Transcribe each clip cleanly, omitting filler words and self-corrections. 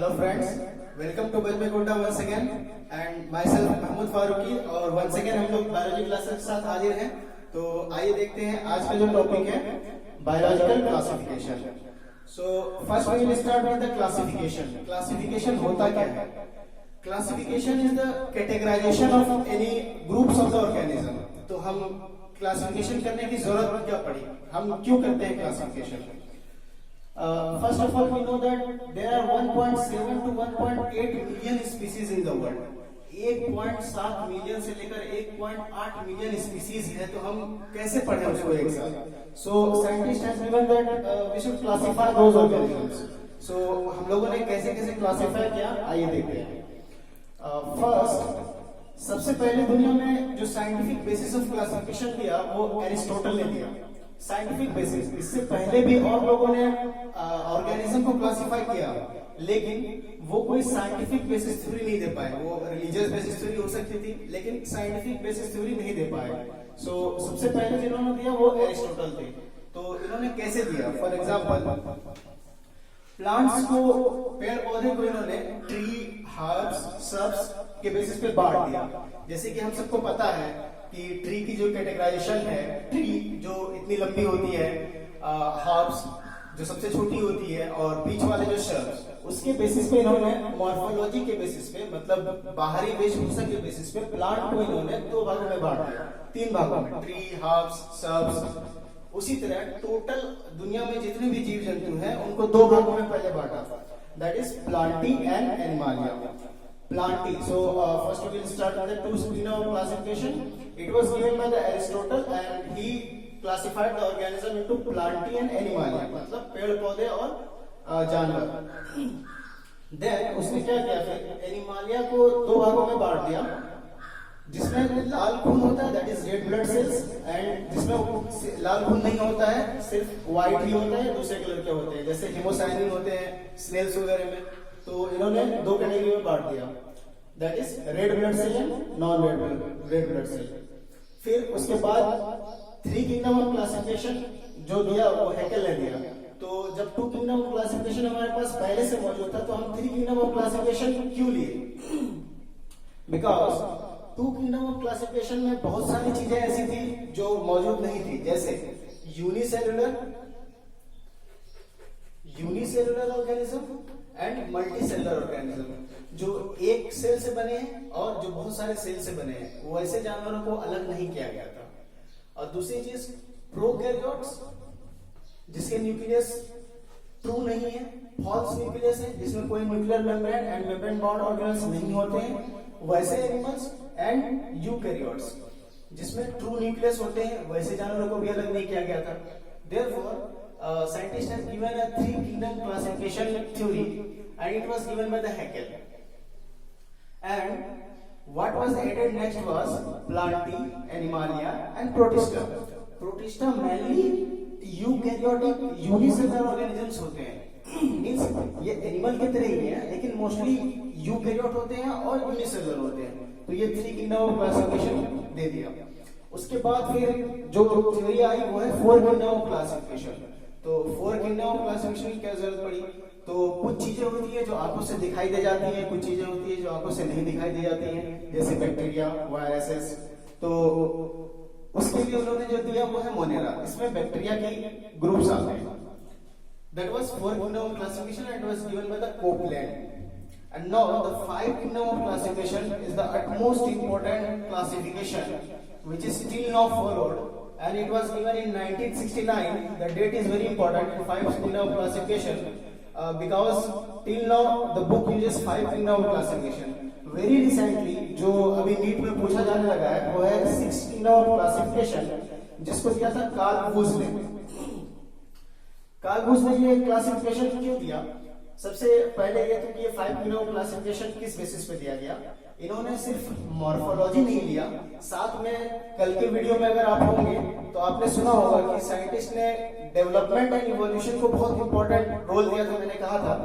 Hello friends, welcome to Bajme Kota once again and myself Mahmood Farooqui और once again हम लोग biology classes के साथ हाजिर हैं। तो आइए देखते हैं आज का जो टॉपिक है biological classification. So first we will start with the classification. Classification होता क्या है? Classification is the categorization of any groups of the organism. तो हम क्लासिफिकेशन करने की जरूरत क्या पड़ी, हम क्यों करते हैं classification? First of all, we know that there are 1.7 to 1.8 million species in the world. 1.7 million से लेकर 1.8 मिलियन स्पीसीज है, तो हम कैसे पढ़ें उसको एक साथ? So scientists has given that we should classify those organisms. So हम लोगों ने कैसे कैसे क्लासिफाई किया, आइए देखते हैं। फर्स्ट, सबसे पहले दुनिया में जो साइंटिफिक बेसिस ऑफ क्लासिफिकेशन दिया वो एरिस्टोटल ने दिया। साइंटिफिक बेसिस, इससे पहले भी और लोगों ने ऑर्गेनिज्म को क्लासिफाई किया, लेकिन वो कोई साइंटिफिक बेसिस थ्योरी नहीं दे पाए। वो रिलीजियस बेसिस थ्योरी हो सकती थी, लेकिन साइंटिफिक बेसिस थ्योरी नहीं दे पाए। सो सबसे पहले जिन्होंने दिया वो एरिस्टोटल थे। तो इन्होंने कैसे दिया? फॉर एग्जाम्पल, प्लांट्स को, पेड़ पौधे को इन्होंने ट्री, हर्ब्स, श्रब्स के बेसिस पे बांट दिया। जैसे कि हम सबको पता है कि ट्री की जो कैटेगराइजेशन है, ट्री जो इतनी लंबी होती है, हर्ब्स जो सबसे छोटी होती है, और बीच वाले जो श्रब्स, उसके बेसिस पे इन्होंने मॉर्फोलॉजी के बेसिस पे, मतलब बाहरी वेशभूषा के बेसिस पे प्लांट को इन्होंने दो भागों में बांट दिया, तीन भागों में, ट्री, हर्ब्स, श्रब्स। उसी तरह टोटल दुनिया में जितने भी जीव जंतु हैं उनको दो भागों में पहले बांटा, that is Plantae and Animalia. Plantae. So first we will start with the two spina of classification. It was given by the Aristotle and he classified the organism into Plantae and Animalia, मतलब पेड़ पौधे और जानवर। Then उसने क्या किया, फिर Animalia को दो भागों में बांट दिया, जिसमें लाल खून होता है, that is red blood cells, and जिसमें लाल खून नहीं होता है, सिर्फ व्हाइट ही होता है, दूसरे कलर के होते हैं, जैसे हिमोसाइनिन होते हैं स्नेल्स वगैरह में। तो इन्होंने दो कैटेगरी में बांट दिया, that is red blood cell and non red blood cell. फिर उसके बाद थ्री किंगडम ऑफ क्लासिफिकेशन जो दिया वो हैकेल ने दिया। तो जब टू किंगडम ऑफ क्लासिफिकेशन हमारे पास पहले से मौजूद था, तो हम थ्री किंगडम ऑफ क्लासिफिकेशन क्यों लिए? Because two kingdom of classification में बहुत सारी चीजें ऐसी थी जो मौजूद नहीं थी, जैसे unicellular organism and multicellular organism, जो एक सेल से बने हैं और जो बहुत सारे सेल से बने हैं, वो ऐसे जानवरों को अलग नहीं किया गया था। और दूसरी चीज प्रोकैरियोट्स, जिसके न्यूक्लियस ट्रू नहीं है, फॉल्स न्यूक्लियस है, जिसमें कोई nuclear membrane and membrane bound organelles नहीं होते हैं, वैसे एनिमल्स, एंड यूकैरियोट्स जिसमें ट्रू न्यूक्लियस होते हैं, वैसे जानवरों को भी अलग नहीं किया गया था। Therefore, scientists have given a three kingdom classification theory and it was given by the Haeckel. And what was added next was Plantae, Animalia and Protista. Protista mainly eukaryotic unicellular organisms होते हैं, means ये animal की तरह ही है, लेकिन mostly eukaryote होते हैं और यूनिसेलुलर होते हैं। तो ये थ्री किंगडम ऑफ क्लासिफिकेशन दे दिया। उसके बाद फिर जो थ्योरी आई वो है फोर किंगडम ऑफ क्लासिफिकेशन। तो फोर किंगडम ऑफ क्लासिफिकेशन की क्या जरूरत पड़ी? तो कुछ चीजें होती है जो आंखों से दिखाई दे जाती हैं, कुछ चीजें होती है जो आंखों से नहीं दिखाई दे जाती हैं, जैसे बैक्टीरिया, वायरसेस। तो उसके लिए उन्होंने जो दिया वो है मोनेरा, इसमें बैक्टीरिया के ग्रुप्स आते हैं। That was four kingdom of classification and was given by the Copeland. And now the five kingdom of classification is the utmost important classification which is still now followed, and it was given in 1969. The date is very important in five kingdom of classification because till now the book uses five kingdom of classification. Very recently जो अभी NEET में पूछा जाने लगा है वो है six kingdom of classification, जिसको दिया था कार्ल वुज ने। कार्ल वुज ने ये क्लासिफिकेशन क्यों दिया? सबसे पहले ये तो कि ये फाइव किंगडम ऑफ क्लासिफिकेशन किस बेसिस पे दिया गया। इन्होंने सिर्फ मॉर्फोलॉजी नहीं लिया, साथ में कल के वीडियो में अगर आप होंगे तो आपने सुना होगा कि साइंटिस्ट ने डेवलपमेंट एंड इवोल्यूशन को बहुत इंपॉर्टेंट रोल दिया था, मैंने कहा था।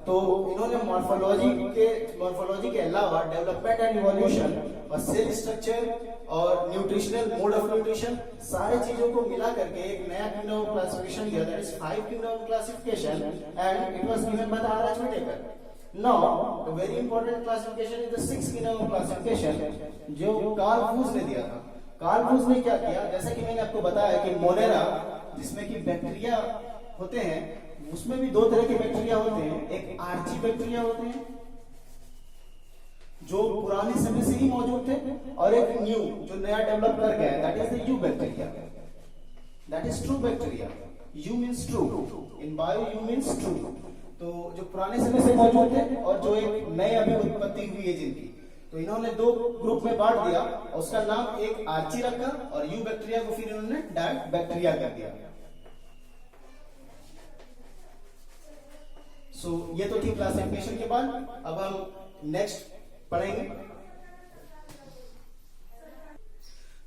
तो इन्होंने मॉर्फोलॉजी के अलावा डेवलपमेंट एंड इवोल्यूशन और सेल स्ट्रक्चर और न्यूट्रिशनल मोड ऑफ न्यूट्रिशन, सारे चीजों को मिला करके एक नया किंगडम ऑफ क्लासिफिकेशन दिया, that is five kingdom of classification, and it was given by the R H Whittaker. Now, the very important classification is the sixth kingdom of classification जो Karl whose ने दिया था। Karl whose ने क्या किया, जैसा कि मैंने आपको बताया कि मोनेरा जिसमें कि बैक्टीरिया होते हैं, उसमें भी दो तरह के बैक्टीरिया होते हैं। एक आर्ची बैक्टीरिया होते हैं जो पुराने समय से ही मौजूद थे, और एक न्यू जो नया डेवलप कर गया है, that is the you bacteria, that is true bacteria. You means true, in bio you means true. तो जो पुराने समय से मौजूद थे और जो एक नई अभी उत्पत्ति हुई है जिनकी, तो इन्होंने दो ग्रुप में बांट दिया और उसका नाम एक आर्ची रखा और यू बैक्टीरिया को फिर इन्होंने डायरेक्ट बैक्टीरिया कर दिया। सो ये तो थी क्लासिफिकेशन के बाद। अब हम नेक्स्ट पढ़ेंगे।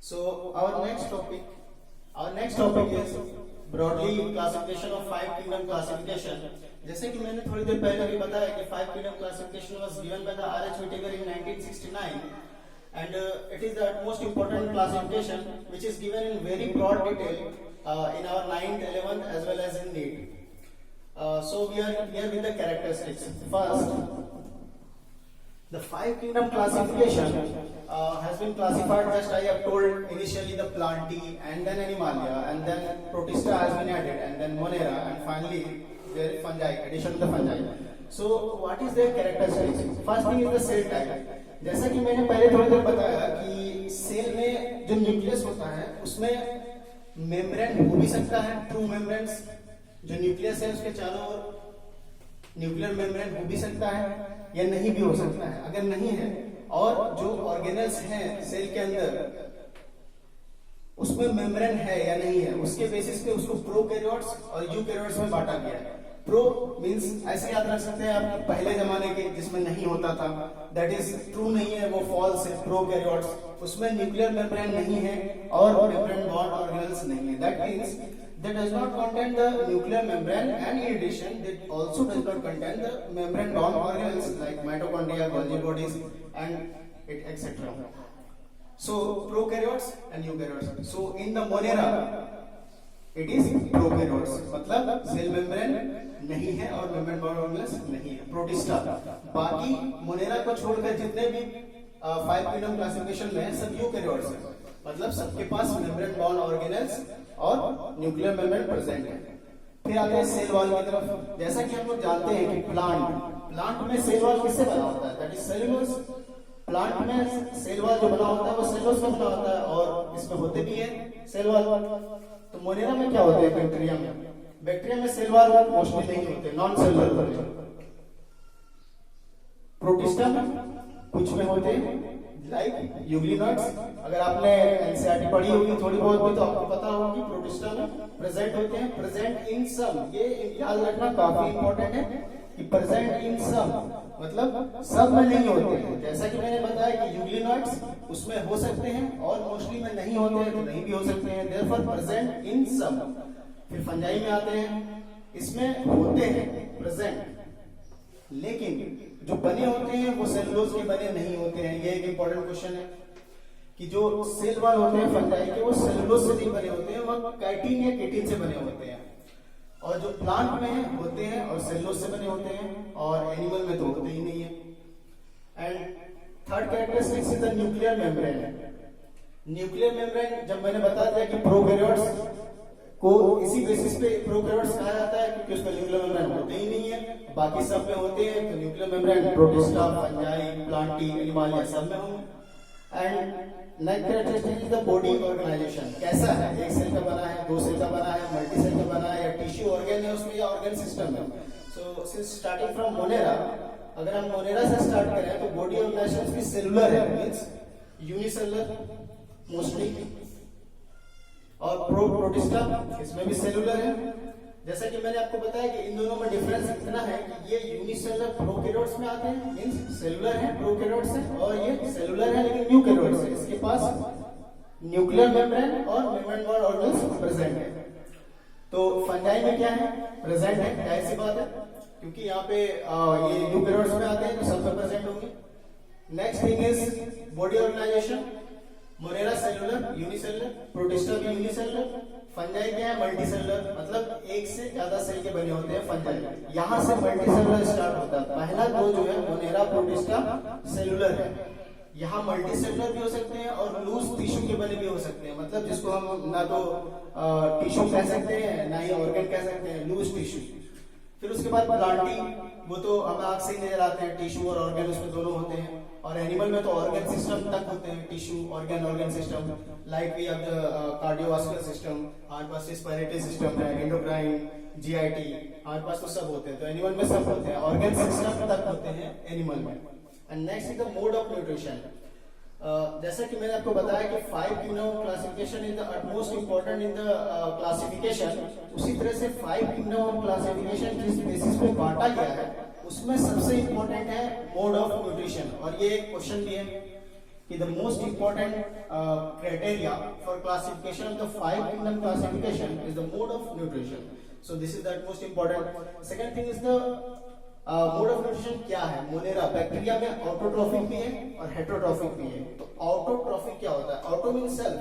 So our next topic is broadly classification of five kingdom classification. जैसे कि मैंने थोड़ी देर पहले भी बताया कि five kingdom classification was given by the R H. Whittaker in 1969 and it is the most important classification which is given in very broad detail in our 9th, 11th as well as in NEET. So we are here with the characteristics. First, the five kingdom classification has been classified, just I have told, initially the Plantae and then Animalia and then Protista has been added and then Monera and finally there is fungi, addition to the fungi. So what is their characteristics? First thing is the cell type. जैसा कि मैंने पहले थोड़ी देर बताया कि cell में जो nucleus होता है उसमें मेम्ब्रेन हो भी सकता है, ट्रू मेम्ब्रेन्स जो न्यूक्लियस है उसके चारों ओर न्यूक्लियर मेम्ब्रेन हो भी सकता है या नहीं भी हो सकता है। अगर नहीं है और जो ऑर्गेनेल्स हैं सेल के अंदर उसमें मेम्ब्रेन है या नहीं है, उसके बेसिस पे उसको प्रोकैरियोट्स और यूकैरियोट्स में बांटा गया है। प्रो मींस ऐसे याद रख सकते हैं आप, पहले जमाने के जिसमें नहीं होता था, दैट इज ट्रू नहीं है, वो फॉल्स है। प्रोकैरियोट्स उसमें न्यूक्लियर मेम्ब्रेन नहीं है और मेम्ब्रेन बॉन्ड ऑर्गेनेल्स नहीं है, that means that does not contain the nuclear membrane, and in addition that also does not contain the membrane bound organelles like mitochondria, Golgi bodies and it etc. So prokaryotes and eukaryotes. So in the Monera it is prokaryotes, मतलब cell membrane नहीं है और membrane bound organelles नहीं है। Protista बाकी Monera को छोड़कर जितने भी फाइव किंगडम क्लासिफिकेशन में सब यूकैरियोट्स हैं, मतलब सबके पास मेम्ब्रेन बाउंड ऑर्गेनेल्स और न्यूक्लियर मेम्ब्रेन प्रेजेंट है। फिर आते हैं सेल वॉल की तरफ। जैसा कि हम लोग जानते हैं कि प्लांट में सेल वॉल किससे बना होता है, दैट इज सेलुलोज। प्लांट में सेल वॉल जो बना होता है वो सेलुलोज से बना होता है और इसमें होते भी है सेल वॉल। तो मोनेरा में क्या होते हैं, बैक्टीरिया में सेल वॉल मोस्टली नहीं होते, नॉन सेलुलर होते हैं। प्रोटिस्टा में कुछ में होते हैं लाइक यूग्लिनोइड्स। अगर आपने एनसीईआरटी पढ़ी होगी थोड़ी बहुत भी तो आपको पता होगा कि प्रोटिस्टा में प्रेजेंट होते हैं, प्रेजेंट इन सम। ये याद रखना काफी इंपॉर्टेंट है कि प्रेजेंट इन सम मतलब सब में नहीं होते हैं। जैसा कि मैंने बताया कि यूग्लिनोइड्स उसमें हो सकते हैं और मोस्टली में नहीं होते हैं, तो नहीं भी हो सकते हैं, देयरफॉर प्रेजेंट इन सम। फिर फंजाई में आते हैं, इसमें होते हैं प्रेजेंट, लेकिन जो बने होते हैं वो सेलुलोज के बने नहीं होते हैं। ये एक इंपॉर्टेंट क्वेश्चन है कि जो सेल वॉल होते हैं फंजाई के वो सेलुलोज से नहीं बने होते हैं, वो काइटिन या केटिन से बने होते हैं। और जो प्लांट में होते हैं और सेलुलोज से बने होते हैं और एनिमल में तो होते ही नहीं है। And third characteristics is the nuclear membrane. Nuclear membrane जब मैंने बता दिया कि प्रोकैरियोट्स को इसी बेसिस पे प्रोकैरियोट्स कहा जाता है क्योंकि उसमें न्यूक्लियर मेम्ब्रेन होते ही नहीं है, बाकी सब में होते हैं। तो nuclear membrane Protista, Fungi, Plantae, Animalia सब में होंगे। And next characteristic is the body organization. कैसा है, एक सेल का बना है, दो सेल का बना है, मल्टी सेल का बना है, या टिश्यू ऑर्गन है उसमें या ऑर्गन सिस्टम है। So since starting from Monera, अगर हम मोनेरा से स्टार्ट करें तो बॉडी ऑर्गेनाइजेशन भी सेलुलर है, मींस यूनिसेलुलर मोस्टली, और प्रोटिस्टा इसमें भी सेलुलर है। जैसा कि मैंने आपको बताया कि इन दोनों में डिफरेंस इतना है कि ये यूनिसेलुलर प्रोकैरियोट्स में आते हैं, मींस सेलुलर है प्रोकैरियोट्स है, और ये सेलुलर है लेकिन यूकैरियोट्स है, इसके पास न्यूक्लियर मेम्ब्रेन और मेम्ब्रेन बाउंड ऑर्गेनेल्स प्रेजेंट है। तो फंजाई में क्या है, प्रेजेंट है, ऐसी बात है क्योंकि यहाँ पे ये यूकैरियोट्स में आते हैं तो सब में प्रेजेंट होंगे। Next thing is body organization. Monera cellular unicellular, Protista भी यूनिसेलुलर, फंजाई क्या है मल्टीसेलुलर, मतलब एक से ज्यादा सेल के बने होते हैं फंजाई। यहाँ से मल्टीसेलुलर स्टार्ट होता है। पहला दो जो है मोनेरा प्रोटिस्टा सेलुलर है। यहाँ मल्टीसेलुलर भी हो सकते हैं और लूज टिश्यू के बने भी हो सकते हैं, मतलब जिसको हम ना तो टिश्यू कह सकते हैं ना ही ऑर्गन कह सकते हैं, लूज टिश्यू। फिर उसके बाद प्लांटी, वो तो हमें आंख से ही नजर आते हैं, टिश्यू और ऑर्गन उसमें दोनों होते हैं। और एनिमल में तो ऑर्गन सिस्टम तक होते हैं, tissue organ system, like we have the cardiovascular system, हमारे पास रेस्पिरेटरी सिस्टम है, एंडोक्राइन, जीआईटी, हमारे पास तो सब होते हैं। तो एनिमल में सब होते हैं, ऑर्गन सिस्टम तक होते हैं एनिमल में। And next is the mode of nutrition. जैसा कि मैंने आपको बताया कि 5 kingdom classification is the utmost important in the classification, उसी तरह से 5 किंगडम क्लासिफिकेशन जिस बेसिस पे बांटा गया है उसमें सबसे इंपॉर्टेंट है मोड ऑफ न्यूट्रिशन। और ये एक क्वेश्चन भी है कि the most important criteria for classification of the 5 kingdom classification is the mode of nutrition. So this is the most important. Second thing is the mode of nutrition क्या है। Monera bacteria में autotrophic भी है और heterotrophic भी है। तो autotrophic क्या होता है? ऑटो मीन सेल्फ,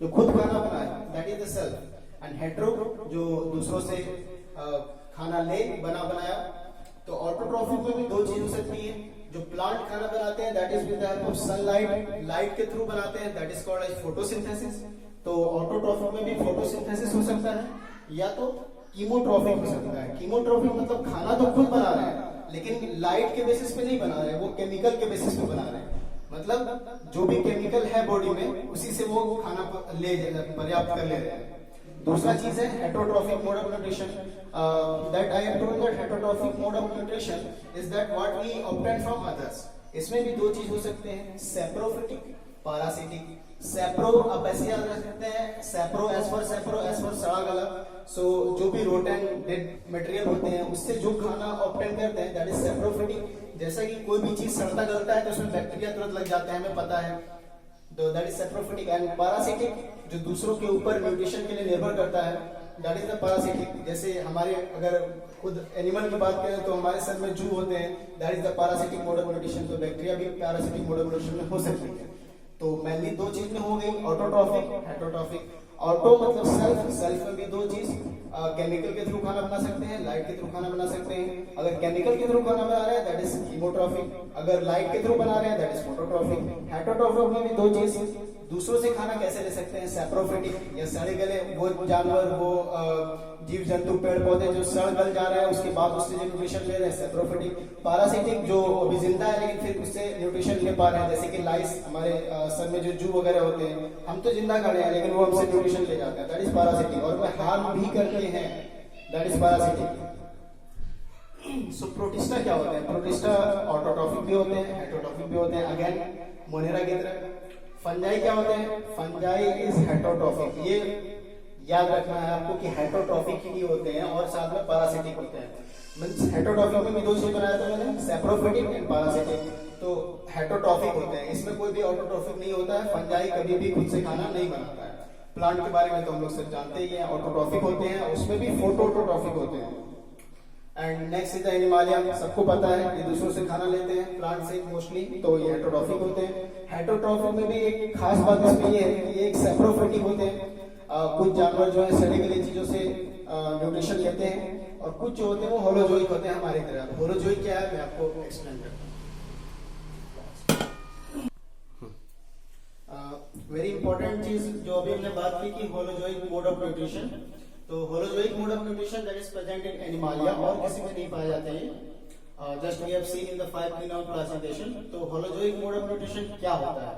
जो खुद खाना बनाए, that is the self. And hetero, जो दूसरों से खाना ले बना बनाया। तो ऑटोट्रोफिक में भी दो चीज हो सकती है, जो प्लांट खाना बनाते हैं that is with the help of sunlight, light के थ्रू बनाते हैं, that is called as photosynthesis. तो ऑटोट्रोफिक में भी फोटोसिंथेसिस हो सकता है, या तो कीमोट्रोफिक हो सकता है। कीमोट्रोफिक मतलब खाना तो खुद बना रहे हैं लेकिन लाइट के बेसिस पे नहीं बना रहे हैं, वो केमिकल के बेसिस पे बना रहे हैं। मतलब जो भी केमिकल है बॉडी में उसी से वो खाना पर्याप्त कर ले रहे हैं। दूसरा चीज है heterotrophic mode of nutrition. That I have told that heterotrophic mode of nutrition is that what we obtain from others. इसमें भी दो चीज हो सकते हैं, सैप्रोफिटिक, पैरासिटिक। सैप्रो आप ऐसे याद रख सकते हैं, सैप्रो एज फॉर सड़ा गला। सो जो भी रोटन डेड मटेरियल होते हैं उससे जो खाना ऑब्टेन करते हैं दैट इज सैप्रोफिटिक। जैसा कि कोई भी चीज सड़ता गलता है तो उसमें बैक्टीरिया तुरंत लग जाता है, हमें पता है, तो that is saprophytic. And parasitic, जो दूसरों के ऊपर न्यूट्रिशन के लिए निर्भर करता है, दैट इज द पैरासिटिक। जैसे हमारे अगर खुद एनिमल की बात करें तो हमारे सर में जू होते हैं, that is the parasitic mode of nutrition. तो बैक्टीरिया भी पैरासिटिक मोड ऑफ न्यूट्रिशन में हो सकती है। तो मेनली दो चीज में हो गई, ऑटोट्रोफिक, हेटरोट्रोफिक। ऑटो मतलब सेल्फ, सेल्फ में भी दो चीज, केमिकल के थ्रू खाना बना सकते हैं, लाइट के थ्रू खाना बना सकते हैं। अगर केमिकल के थ्रू खाना बना रहे हैं दैट इज कीमोट्रोफिक, अगर लाइट के थ्रू बना रहे हैं दैट इज फोटोट्रोफिक। हेटरोट्रोफिक में भी दो चीज, दूसरों से खाना कैसे ले सकते हैं, सैप्रोफिटिक, या सड़े गले वो जानवर, वो जीव जंतु पेड़ पौधे जो सड़ गल जा रहे हैं उसके बाद उससे जो न्यूट्रिशन ले रहे हैं, सैप्रोफिटिक। पैरासिटिक, जो अभी जिंदा है लेकिन फिर उससे न्यूट्रिशन ले पा रहे हैं, जैसे कि लाइस, हमारे सर में जो जू वगैरह होते हैं, हम तो जिंदा खड़े हैं लेकिन वो हमसे न्यूट्रिशन ले जाते हैं, दैट इज पैरासिटिक। और वह हार्म भी करते हैं, that is parasitic. So protista क्या होते हैं? प्रोटिस्टा ऑटोट्रोफिक भी होते हैं, हेटरोट्रोफिक भी होते हैं, अगेन मोनेरा की तरह। फंजाई क्या होते हैं? Fungi is heterotrophic. ये याद रखना है आपको कि हेटरोट्रोफिक ही होते हैं और साथ में पैरासिटिक होते हैं। मींस हेटरोट्रोफिक में भी दो चीज बनाया था मैंने, सैप्रोफिटिक एंड पैरासिटिक। तो हेटरोट्रोफिक होते हैं, इसमें कोई भी ऑटोट्रोफिक नहीं होता है। फंजाई कभी भी खुद से खाना नहीं बनाता है। प्लांट के बारे में तो हम लोग सब जानते ही हैं, ऑटोट्रोफिक होते हैं, उसमें भी फोटोट्रोफिक होते हैं। And next is the Animalia, सबको पता है ये दूसरों से खाना लेते हैं प्लांट से मोस्टली, तो ये हेटरोट्रोफिक होते हैं। हेटरोट्रोफिक में भी एक खास बात इसमें ये है कि ये एक सैप्रोफिटिक होते हैं। कुछ जानवर जो है सड़ी गली चीजों से न्यूट्रिशन लेते हैं, और कुछ जो होते हैं वो होलोजोइक होते हैं हमारी तरह। होलोजोइक क्या है मैं आपको एक्सप्लेन करता हूँ। वेरी इंपॉर्टेंट चीज जो अभी हमने बात की कि होलोजोइक मोड ऑफ न्यूट्रिशन। तो holozoic mode of nutrition that is present in Animalia, और किसी में नहीं पाया जाता है। Just we have seen in the 5 kingdom classification. तो होलोजोइक मोड ऑफ न्यूट्रिशन क्या होता है?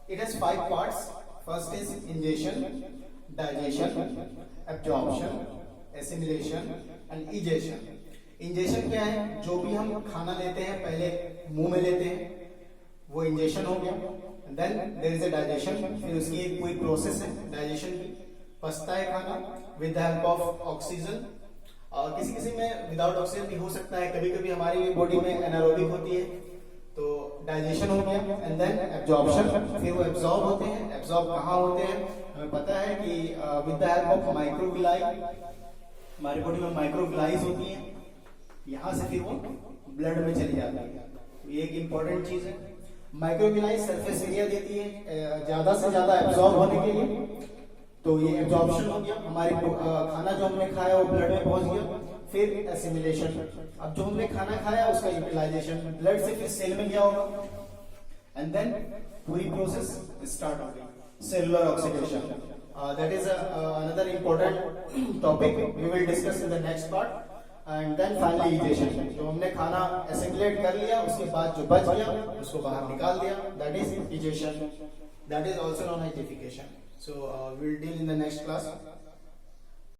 It has 5 parts. First is ingestion, digestion, absorption, assimilation and egestion. Ingestion क्या है? जो भी हम खाना लेते हैं पहले मुंह में लेते हैं, वो इंजेशन हो गया। Then there is a digestion, फिर उसकी एक पूरी प्रोसेस है डाइजेशन की, पचता है खाना with the help of oxygen. और किसी किसी में विदाउट ऑक्सीजन भी हो सकता है, कभी कभी हमारी बॉडी में एनारोबिक होती है, तो डाइजेशन हो गया। एंड देन एब्जॉर्प्शन, फिर वो एब्जॉर्ब होते हैं। एब्जॉर्ब कहाँ होते हैं? हमें पता है कि with the help of microvilli, हमारी बॉडी में माइक्रोविलाइज होती है, यहाँ से फिर वो ब्लड में चली जाती है। ये एक इंपॉर्टेंट चीज है। माइक्रोबिलाई सरफेस एरिया देती है ज्यादा से ज्यादा एब्जॉर्ब होने के लिए। तो ये एब्जॉर्प्शन हो गया, हमारे खाना जो हमने खाया वो ब्लड में पहुंच गया। फिर एसिमिलेशन, अब जो हमने खाना खाया उसका यूटिलाइजेशन ब्लड से फिर सेल में गया होगा, एंड देन पूरी प्रोसेस स्टार्ट हो गई, cellular oxidation. That is another important topic we will discuss in the next part. And then finally egestion, जो हमने खाना एसिमिलेट कर लिया उसके बाद जो बच गया उसको बाहर निकाल दिया, that is egestion, that is also known as defecation. So we'll deal in the next class.